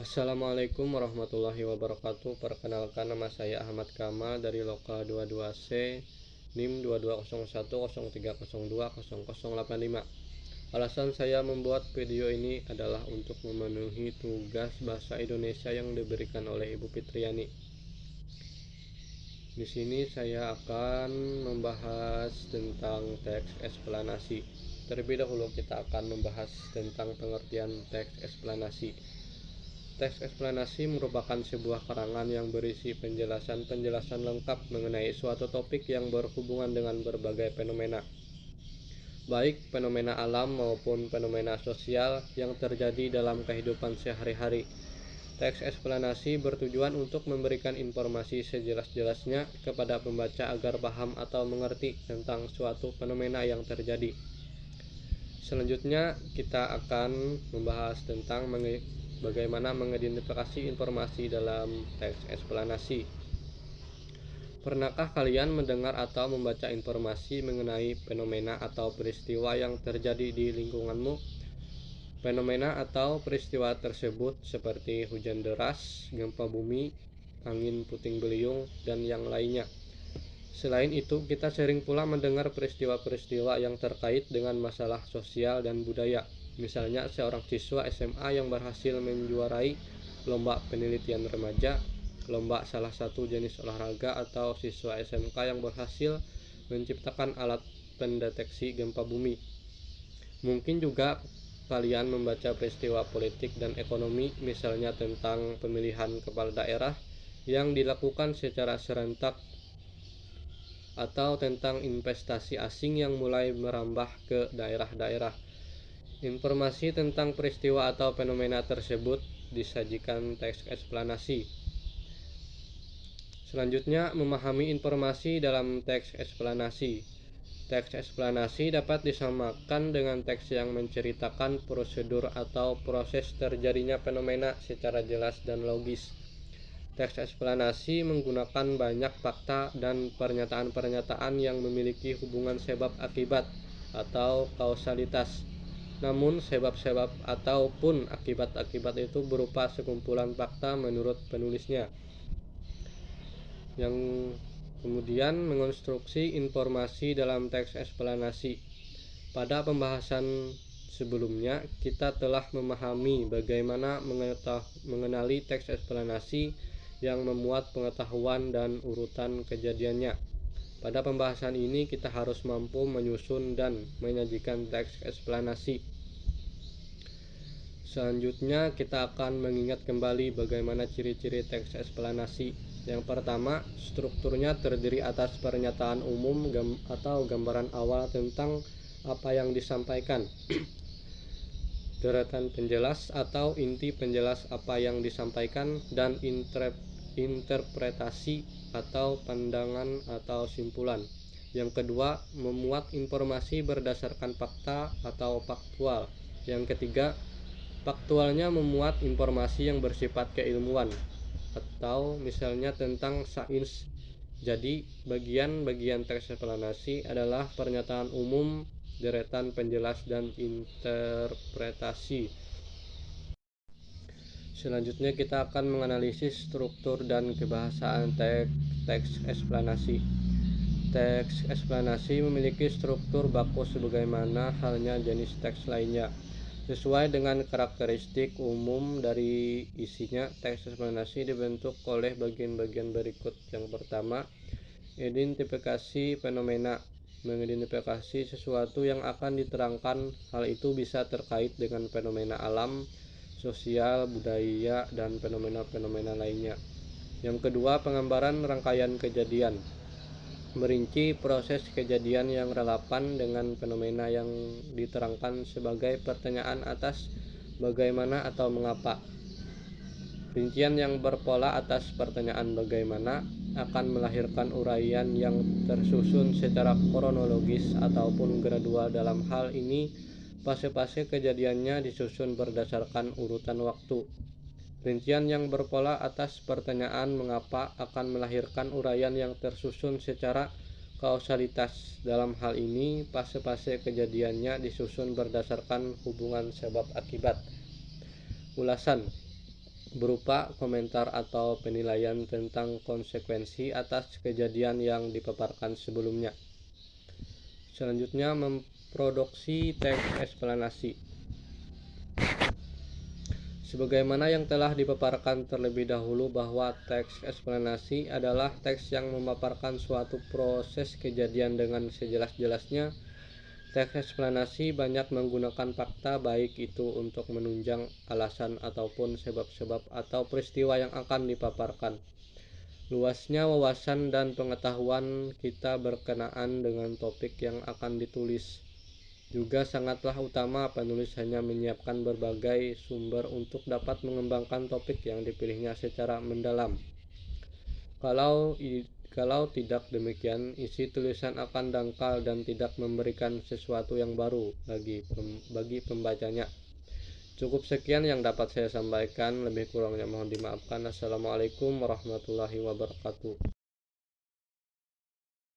Assalamualaikum warahmatullahi wabarakatuh. Perkenalkan, nama saya Ahmad Kamal dari Lokal 22C, NIM 220103020085. Alasan saya membuat video ini adalah untuk memenuhi tugas bahasa Indonesia yang diberikan oleh Ibu Fitriani. Di sini saya akan membahas tentang teks eksplanasi. Terlebih dahulu kita akan membahas tentang pengertian teks eksplanasi. Teks eksplanasi merupakan sebuah karangan yang berisi penjelasan-penjelasan lengkap mengenai suatu topik yang berhubungan dengan berbagai fenomena, baik fenomena alam maupun fenomena sosial yang terjadi dalam kehidupan sehari-hari. Teks eksplanasi bertujuan untuk memberikan informasi sejelas-jelasnya kepada pembaca agar paham atau mengerti tentang suatu fenomena yang terjadi. Selanjutnya kita akan membahas tentang bagaimana mengidentifikasi informasi dalam teks eksplanasi. Pernahkah kalian mendengar atau membaca informasi mengenai fenomena atau peristiwa yang terjadi di lingkunganmu? Fenomena atau peristiwa tersebut seperti hujan deras, gempa bumi, angin puting beliung, dan yang lainnya. Selain itu, kita sering pula mendengar peristiwa-peristiwa yang terkait dengan masalah sosial dan budaya. Misalnya seorang siswa SMA yang berhasil menjuarai lomba penelitian remaja, lomba salah satu jenis olahraga, atau siswa SMK yang berhasil menciptakan alat pendeteksi gempa bumi. Mungkin juga kalian membaca peristiwa politik dan ekonomi, misalnya tentang pemilihan kepala daerah yang dilakukan secara serentak, atau tentang investasi asing yang mulai merambah ke daerah-daerah. Informasi tentang peristiwa atau fenomena tersebut disajikan teks eksplanasi. Selanjutnya, memahami informasi dalam teks eksplanasi. Teks eksplanasi dapat disamakan dengan teks yang menceritakan prosedur atau proses terjadinya fenomena secara jelas dan logis. Teks eksplanasi menggunakan banyak fakta dan pernyataan-pernyataan yang memiliki hubungan sebab akibat atau kausalitas. Namun sebab-sebab ataupun akibat-akibat itu berupa sekumpulan fakta menurut penulisnya, yang kemudian mengonstruksi informasi dalam teks eksplanasi. Pada pembahasan sebelumnya, kita telah memahami bagaimana mengenali teks eksplanasi yang memuat pengetahuan dan urutan kejadiannya. Pada pembahasan ini kita harus mampu menyusun dan menyajikan teks eksplanasi. Selanjutnya kita akan mengingat kembali bagaimana ciri-ciri teks eksplanasi. Yang pertama, strukturnya terdiri atas pernyataan umum atau gambaran awal tentang apa yang disampaikan, deretan penjelas atau inti penjelas apa yang disampaikan, dan interpretasi atau pandangan atau simpulan. Yang kedua, memuat informasi berdasarkan fakta atau faktual. Yang ketiga, faktualnya memuat informasi yang bersifat keilmuan atau misalnya tentang sains. Jadi, bagian-bagian teks eksplanasi adalah pernyataan umum, deretan penjelas, dan interpretasi. Selanjutnya kita akan menganalisis struktur dan kebahasaan teks eksplanasi. Teks eksplanasi memiliki struktur baku sebagaimana halnya jenis teks lainnya. Sesuai dengan karakteristik umum dari isinya, teks eksplanasi dibentuk oleh bagian-bagian berikut. Yang pertama, identifikasi fenomena. Mengidentifikasi sesuatu yang akan diterangkan. Hal itu bisa terkait dengan fenomena alam, sosial, budaya, dan fenomena-fenomena lainnya. Yang kedua, penggambaran rangkaian kejadian. Merinci proses kejadian yang relevan dengan fenomena yang diterangkan sebagai pertanyaan atas bagaimana atau mengapa. Rincian yang berpola atas pertanyaan bagaimana akan melahirkan uraian yang tersusun secara kronologis ataupun gradual. Dalam hal ini, fase-fase kejadiannya disusun berdasarkan urutan waktu. Rincian yang berpola atas pertanyaan mengapa akan melahirkan uraian yang tersusun secara kausalitas. Dalam hal ini, fase-fase kejadiannya disusun berdasarkan hubungan sebab akibat. Ulasan. berupa komentar atau penilaian tentang konsekuensi atas kejadian yang dipaparkan sebelumnya. Selanjutnya, memproduksi teks eksplanasi. Sebagaimana yang telah dipaparkan terlebih dahulu bahwa teks eksplanasi adalah teks yang memaparkan suatu proses kejadian dengan sejelas-jelasnya, teks eksplanasi banyak menggunakan fakta, baik itu untuk menunjang alasan ataupun sebab-sebab atau peristiwa yang akan dipaparkan. Luasnya wawasan dan pengetahuan kita berkenaan dengan topik yang akan ditulis. Juga sangatlah utama penulis hanya menyiapkan berbagai sumber untuk dapat mengembangkan topik yang dipilihnya secara mendalam. Kalau tidak demikian, isi tulisan akan dangkal dan tidak memberikan sesuatu yang baru bagi pembacanya. Cukup sekian yang dapat saya sampaikan, lebih kurangnya mohon dimaafkan. Assalamualaikum warahmatullahi wabarakatuh.